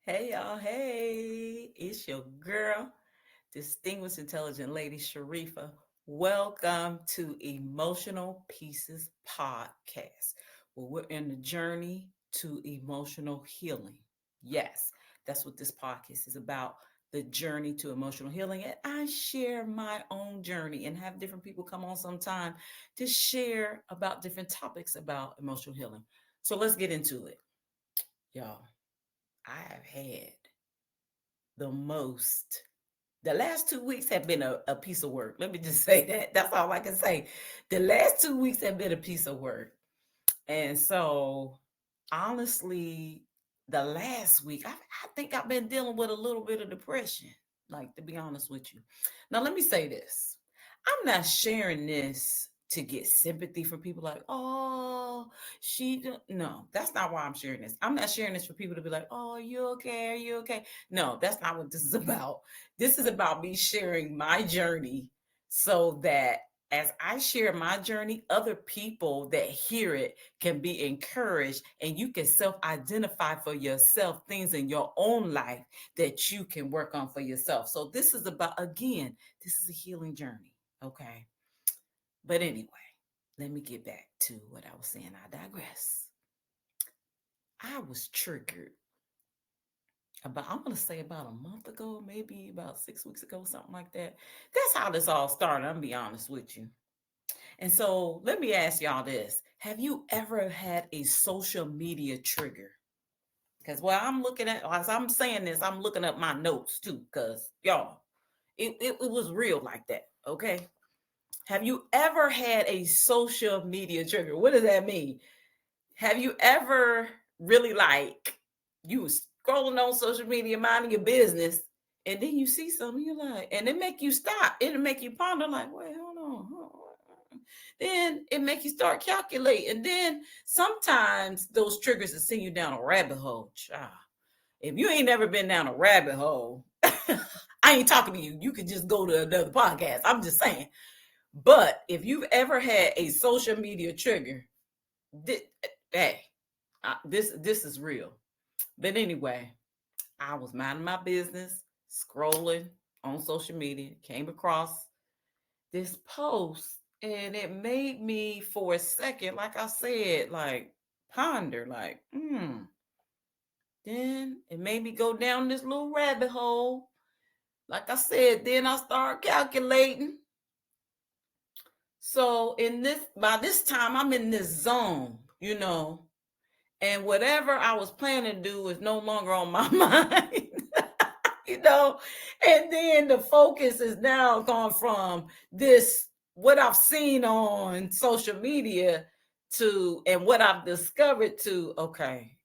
Hey y'all, hey, it's your girl, distinguished intelligent lady Sharifa. Welcome to Emotional Pieces Podcast, where we're in the journey to emotional healing. Yes, that's what this podcast is about, the journey to emotional healing. And I share my own journey and have different people come on sometime to share about different topics about emotional healing. So let's get into it. Y'all, I have had the most. The last 2 weeks have been a piece of work. Let me just say that. That's all I can say. The last 2 weeks have been a piece of work. And so, honestly, the last week, I think I've been dealing with a little bit of depression, like to be honest with you. Now, let me say this. I'm not sharing this to get sympathy from people like, oh, no, that's not why I'm sharing this. I'm not sharing this for people to be like, oh, are you okay? Are you okay? No, that's not what this is about. This is about me sharing my journey so that as I share my journey, other people that hear it can be encouraged and you can self identify for yourself things in your own life that you can work on for yourself. So, this is about, again, this is a healing journey. Okay. But anyway, let me get back to what I was saying. I digress. I was triggered about, I'm going to say about a month ago, maybe about 6 weeks ago, something like that. That's how this all started. I'm going to be honest with you. And so let me ask y'all this. Have you ever had a social media trigger? Because while I'm looking at, as I'm saying this, I'm looking up my notes too, because y'all, it was real like that. Okay. Have you ever had a social media trigger? What does that mean? Have you ever really like you was scrolling on social media, minding your business, and then you see something you like, and it make you stop. It'll make you ponder, like, wait, hold on. Hold on. Then it make you start calculating. Then sometimes those triggers will send you down a rabbit hole. Child. If you ain't never been down a rabbit hole, I ain't talking to you. You could just go to another podcast. I'm just saying. But if you've ever had a social media trigger, hey, this is real. But anyway, I was minding my business, scrolling on social media, came across this post, and it made me for a second, like I said, like ponder, like, Then it made me go down this little rabbit hole. Like I said, then I started calculating. So in this by this time I'm in this zone. And whatever I was planning to do is no longer on my mind. you know, and then the focus is now gone from this what I've seen on social media to and what I've discovered to okay,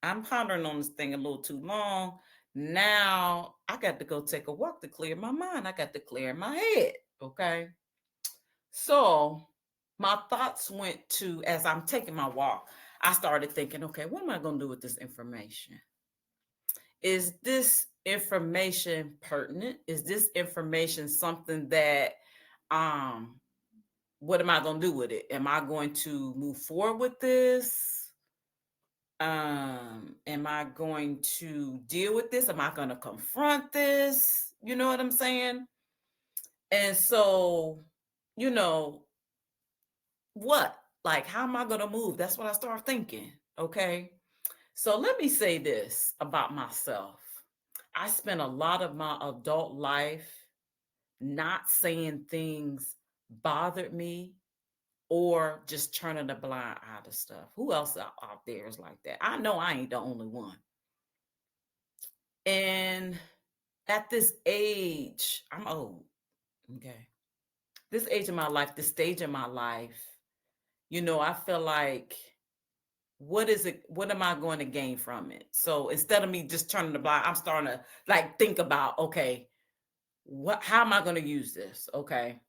I'm pondering on this thing a little too long. Now I got to go take a walk to clear my mind. I got to clear my head. Okay. So my thoughts went to, as I'm taking my walk, I started thinking, okay, what am I going to do with this information? Is this information pertinent? Is this information something that, um, what am I going to do with it? Am I going to move forward with this? Am I going to deal with this? Am I going to confront this? You know what I'm saying? And so, you know, what? Like, how am I going to move? That's what I start thinking. Okay. So let me say this about myself. I spent a lot of my adult life not saying things bothered me or just turning a blind eye to stuff. Who else out there is like that? I know I ain't the only one. And at this age, I'm old. Okay. This age of my life, this stage of my life, I feel like what is it? What am I going to gain from it? So instead of me just turning the blind, I'm starting to like think about, okay, how am I going to use this? Okay.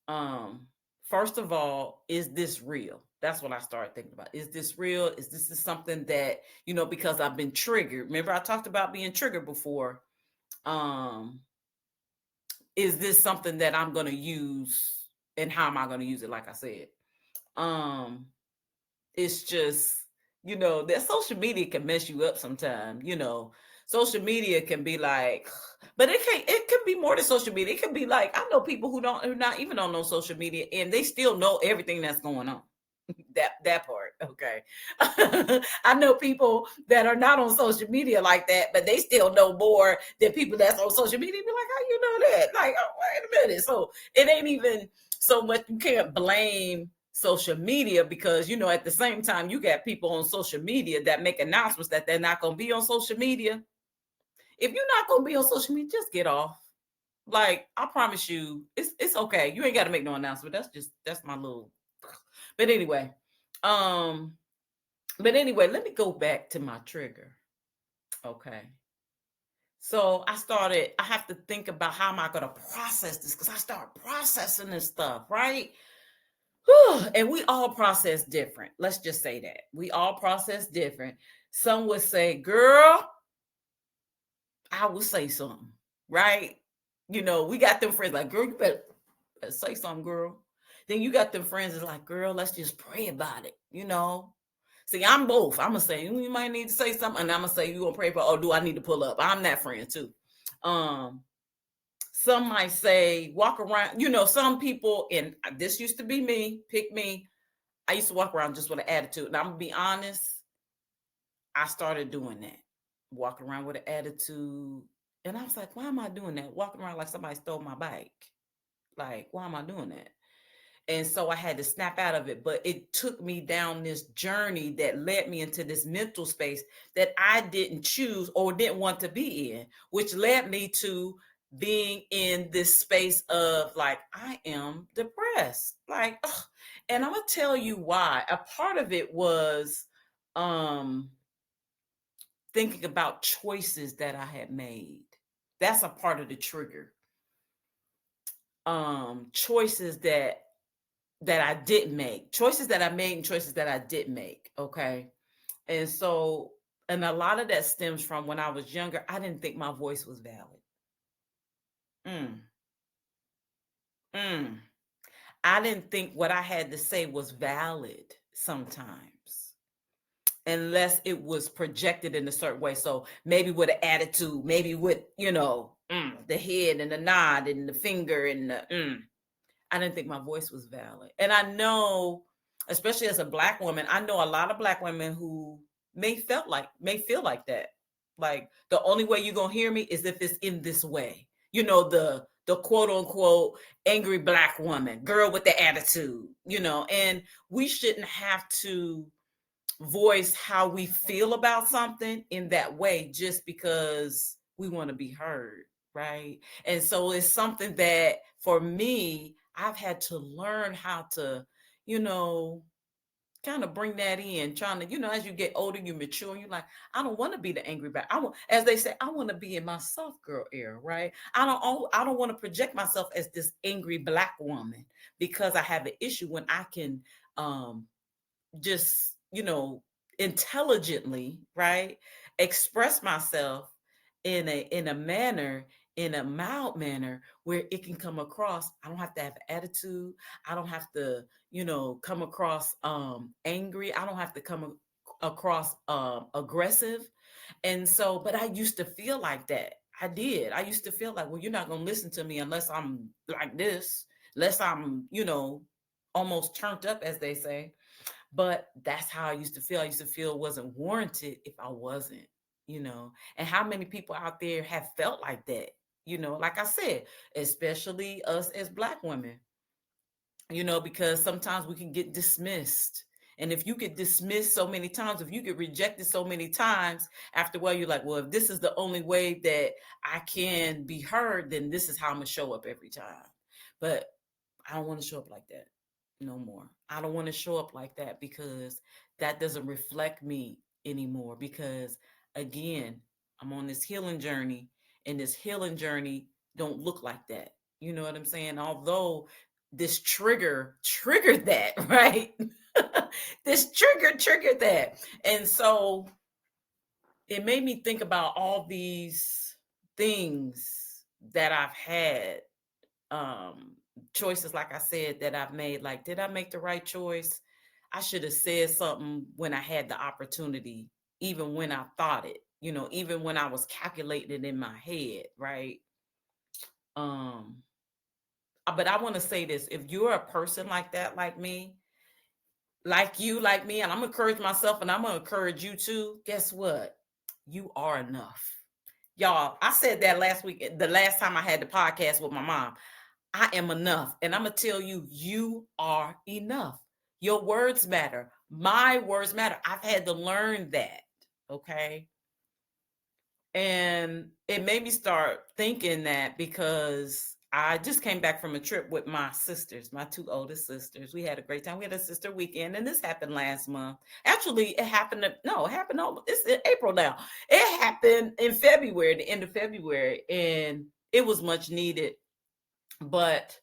Um, First of all, is this real? That's what I started thinking about. Is this real? Is something that, because I've been triggered. Remember I talked about being triggered before. Um, is this something that I'm going to use and how am I going to use it? Like I said, um, it's just, That social media can mess you up sometimes. Social media can be like, but it can be more than social media. It can be like, I know people who not even on no social media, and they still know everything that's going on. That part, okay. I know people that are not on social media like that, but they still know more than people that's on social media. Be like, how you know that? Like, oh, wait a minute. So it ain't even so much. You can't blame social media because at the same time you got people on social media that make announcements that they're not going to be on social media. If you're not going to be on social media, just get off. Like, I promise you, it's okay. You ain't got to make no announcement. That's my little. But anyway, um, let me go back to my trigger. Okay. So I have to think about how am I going to process this because I start processing this stuff, right? Whew, and we all process different. Let's just say that. We all process different. Some would say, girl, I will say something, right? We got them friends like, girl, you better say something, girl. Then you got them friends that's like, girl, let's just pray about it. See, I'm both. I'm gonna say you might need to say something, and I'm gonna say you gonna pray for. Oh, do I need to pull up? I'm that friend too. Um, some might say walk around. Some people, and this used to be me. Pick me. I used to walk around just with an attitude, and I'm gonna be honest. I started doing that, walking around with an attitude, and I was like, why am I doing that? Walking around like somebody stole my bike. Like, why am I doing that? And so I had to snap out of it. But it took me down this journey that led me into this mental space that I didn't choose or didn't want to be in, which led me to being in this space of like, I am depressed. Like, ugh. And I'm going to tell you why. A part of it was um, thinking about choices that I had made. That's a part of the trigger. Choices that I didn't make, choices that I made and choices that I didn't make. Okay. And so, and a lot of that stems from when I was younger, I didn't think my voice was valid. Mm, mm. I didn't think what I had to say was valid sometimes, unless it was projected in a certain way. So maybe with an attitude, maybe with, the head and the nod and the finger and I didn't think my voice was valid. And I know, especially as a Black woman, I know a lot of Black women who may feel like that. Like the only way you're gonna hear me is if it's in this way. The quote unquote angry Black woman, girl with the attitude. And we shouldn't have to voice how we feel about something in that way just because we want to be heard, right? And so it's something that for me, I've had to learn how to, you know, kind of bring that in, trying to, as you get older, you mature, you're like, I don't want to be the angry back. I want, as they say, I want to be in my soft girl era, right? I don't want to project myself as this angry Black woman because I have an issue when I can just intelligently, right, express myself in a manner, in a mild manner where it can come across. I don't have to have attitude. I don't have to come across angry. I don't have to come across aggressive. And so, but I used to feel like that. I used to feel like, well, you're not going to listen to me unless I'm like this, unless I'm almost turned up, as they say. But that's how I used to feel. I used to feel it wasn't warranted if I wasn't, And how many people out there have felt like that? Like I said, especially us as Black women, because sometimes we can get dismissed. And if you get dismissed so many times, if you get rejected so many times, after a while, you're like, well, if this is the only way that I can be heard, then this is how I'm going to show up every time. But I don't want to show up like that no more. I don't want to show up like that because that doesn't reflect me anymore. Because again, I'm on this healing journey, and this healing journey don't look like that. You know what I'm saying? Although this triggered that, right? This triggered that. And so it made me think about all these things that I've had, um choices, like I said, that I've made. Like, did I make the right choice? I should have said something when I had the opportunity, even when I thought it, even when I was calculating it in my head, right? Um, but I want to say this: if you're a person like that, like me, like you, like me, and I'm gonna encourage myself, and I'm gonna encourage you too. Guess what? You are enough, y'all. I said that last week, the last time I had the podcast with my mom. I am enough. And I'm going to tell you, you are enough. Your words matter. My words matter. I've had to learn that. Okay. And it made me start thinking that because I just came back from a trip with my sisters, my two oldest sisters. We had a great time. We had a sister weekend, and this happened last month. Actually, it happened. No, it happened. It's in April now. It happened in February, the end of February, and it was much needed. But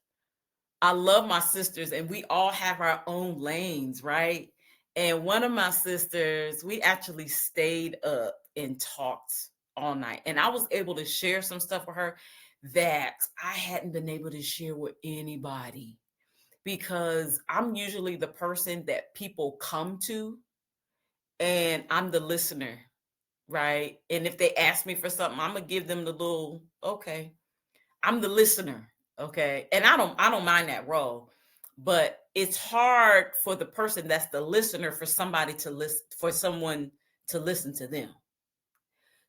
I love my sisters, and we all have our own lanes, right? And one of my sisters, we actually stayed up and talked all night. And I was able to share some stuff with her that I hadn't been able to share with anybody because I'm usually the person that people come to, and I'm the listener, right? And if they ask me for something, I'm going to give them the little, okay. I'm the listener, okay? And I don't mind that role. But it's hard for the person that's the listener for somebody to listen for someone to listen to them.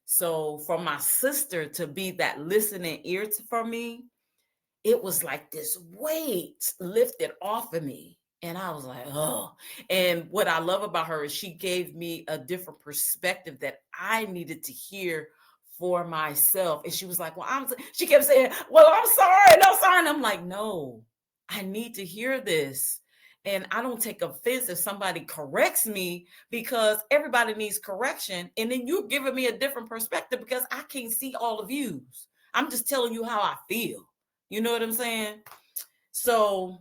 So for my sister to be that listening ear for me, it was like this weight lifted off of me. And I was like, oh. And what I love about her is she gave me a different perspective that I needed to hear for myself. And she was like, she kept saying, well, I'm sorry. And I'm sorry. And I'm like, no, I need to hear this. And I don't take offense if somebody corrects me because everybody needs correction. And then you're giving me a different perspective because I can't see all the views. I'm just telling you how I feel. You know what I'm saying? So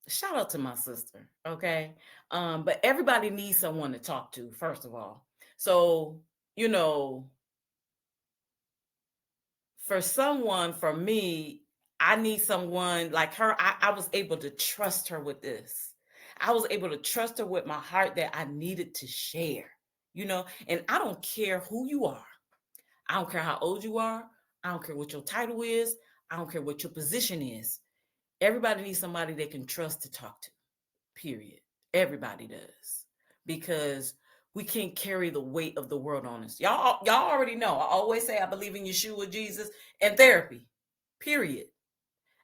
shout out to my sister, okay? But everybody needs someone to talk to, first of all. So, you know, for me, I need someone like her. I was able to trust her with this. I was able to trust her with my heart that I needed to share, and I don't care who you are. I don't care how old you are. I don't care what your title is. I don't care what your position is. Everybody needs somebody they can trust to talk to, period. Everybody does. Because we can't carry the weight of the world on us. Y'all already know. I always say I believe in Yeshua, Jesus, and therapy, period.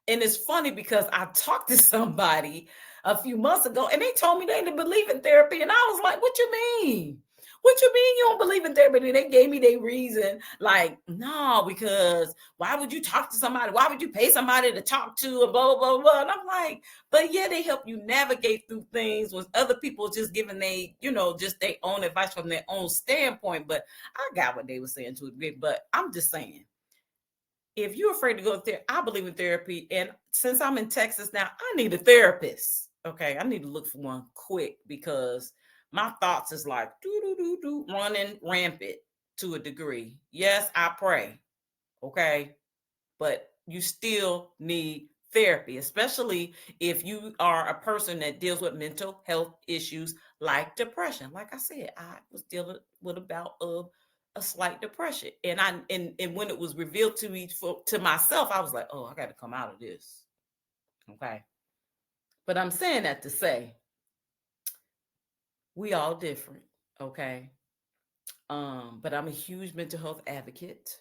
And it's funny because I talked to somebody a few months ago and they told me they didn't believe in therapy. And I was like, what you mean? What you mean you don't believe in therapy? And they gave me their reason. Like, no, because why would you talk to somebody? Why would you pay somebody to talk to? And blah, blah, blah. And I'm like, but yeah, they help you navigate through things with other people just giving just their own advice from their own standpoint. But I got what they were saying to a degree. But I'm just saying, if you're afraid to go there, I believe in therapy. And since I'm in Texas now, I need a therapist. Okay. I need to look for one quick because my thoughts is like running rampant to a degree. Yes, I pray. Okay. But you still need therapy, especially if you are a person that deals with mental health issues like depression. Like I said, I was dealing with a bout of a slight depression, and when it was revealed to me to myself, I was like, oh, I got to come out of this. Okay, but I'm saying that to say we all different. Okay, but I'm a huge mental health advocate.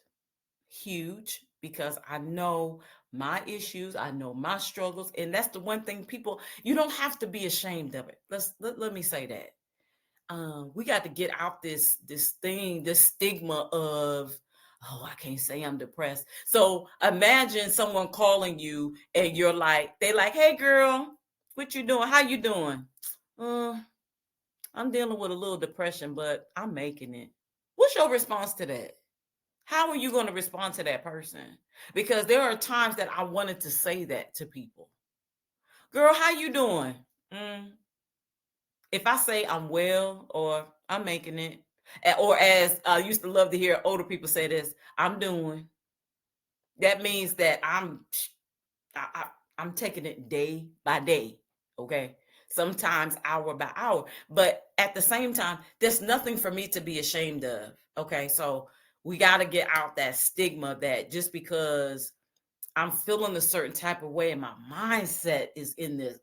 Huge, because I know my issues, I know my struggles, and that's the one thing people, you don't have to be ashamed of it. Let me say that. We got to get out this stigma of, oh, I can't say I'm depressed. So imagine someone calling you and they like, hey girl, what you doing? How you doing? Uh, I'm dealing with a little depression, but I'm making it. What's your response to that? How are you going to respond to that person? Because there are times that I wanted to say that to people. Girl, how you doing? Mm. If I say I'm well or I'm making it, or as I used to love to hear older people say this, I'm doing. That means that I, I'm taking it day by day. Okay. sometimes hour by hour. But at the same time, there's nothing for me to be ashamed of. Okay. So we got to get out that stigma that just because I'm feeling a certain type of way and my mindset is in this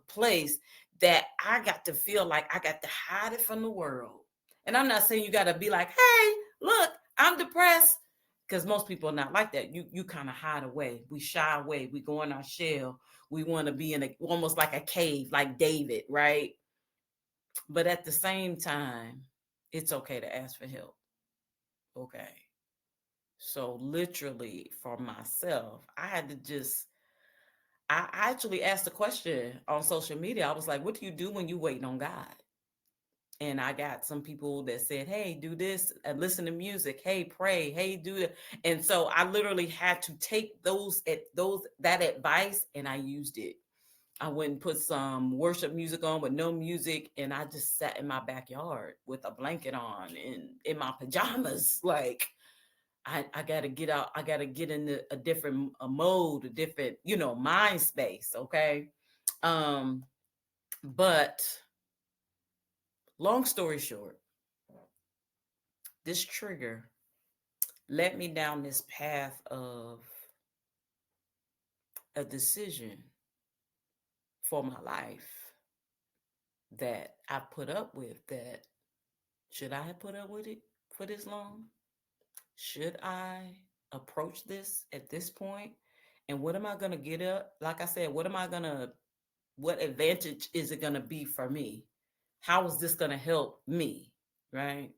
place that I got to feel like I got to hide it from the world. And I'm not saying you got to be like, hey, look, I'm depressed. Because most people are not like that. You kind of hide away. We shy away. We go in our shell. We want to be in a almost like a cave, like David, right? But at the same time, it's okay to ask for help. Okay. So literally for myself, I had to just I actually asked a question on social media. I was like, what do you do when you waiting on God? And I got some people that said, hey, do this and listen to music. Hey, pray. Hey, do that. And so I literally had to take those that advice and I used it. I went and put some worship music on with no music, and I just sat in my backyard with a blanket on and in my pajamas. Like I got to get out. I got to get into a different mode, a different, mind space. Okay. Um, but long story short, this trigger led me down this path of a decision for my life that I put up with. That should I have put up with it for this long? Should I approach this at this point? And what am I going to get up? Like I said, what advantage is it going to be for me? How is this going to help me? Right.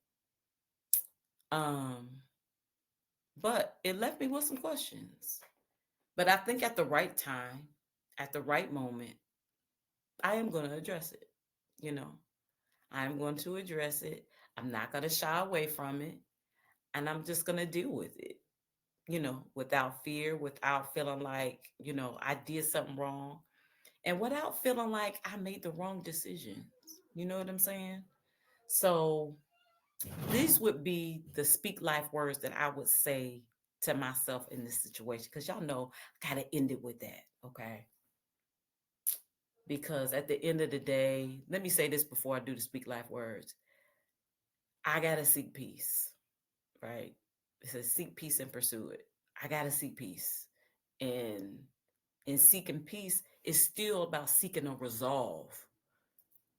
Um, but it left me with some questions. But I think at the right time, at the right moment, I am going to address it. You know, I'm going to address it. I'm not going to shy away from it. And I'm just going to deal with it, without fear, without feeling like, I did something wrong, and without feeling like I made the wrong decisions. You know what I'm saying? So these would be the speak life words that I would say to myself in this situation. Because y'all know I got to end it with that. Okay. Because at the end of the day, let me say this before I do the speak life words. I got to seek peace, right? It says seek peace and pursue it. I got to seek peace. And in seeking peace is still about seeking a resolve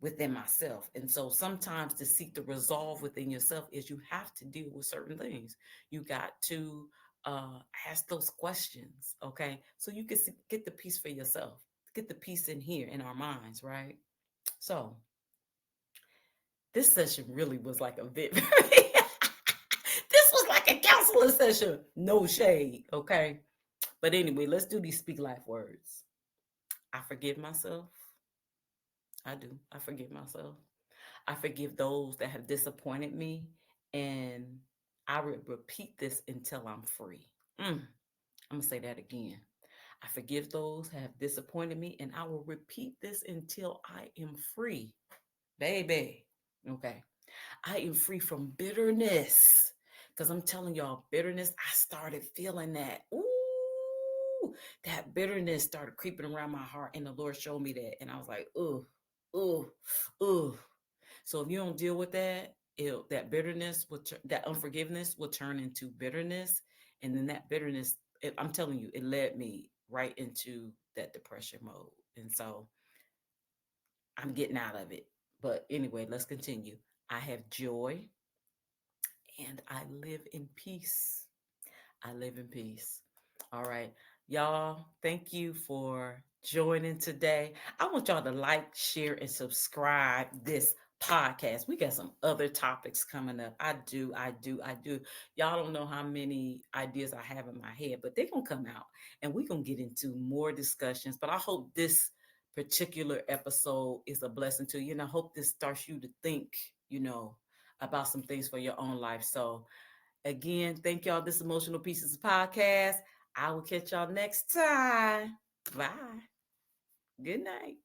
within myself. And so sometimes to seek the resolve within yourself is you have to deal with certain things. You got to ask those questions, okay? So you can get the peace for yourself, get the peace in here in our minds, right? So this session really was like a bit, this was like a counseling session, no shade, okay? But anyway, let's do these speak life words. I forgive myself. I do. I forgive myself. I forgive those that have disappointed me. And I will repeat this until I'm free. I'm going to say that again. I forgive those that have disappointed me. And I will repeat this until I am free. Baby. Okay. I am free from bitterness. Because I'm telling y'all, bitterness, I started feeling that. Ooh, that bitterness started creeping around my heart. And the Lord showed me that. And I was like, ooh, ooh, ooh. So if you don't deal with that, that bitterness, that unforgiveness will turn into bitterness. And then that bitterness, I'm telling you, it led me right into that depression mode. And so I'm getting out of it. But anyway, let's continue. I have joy and I live in peace. I live in peace. All right. Y'all, thank you for joining today. I want y'all to like, share, and subscribe this podcast. We got some other topics coming up. I do. Y'all don't know how many ideas I have in my head, but they're going to come out and we're going to get into more discussions. But I hope this particular episode is a blessing to you. And I hope this starts you to think, about some things for your own life. So, again, thank y'all. This Emotional Pieces podcast. I will catch y'all next time. Bye. Good night.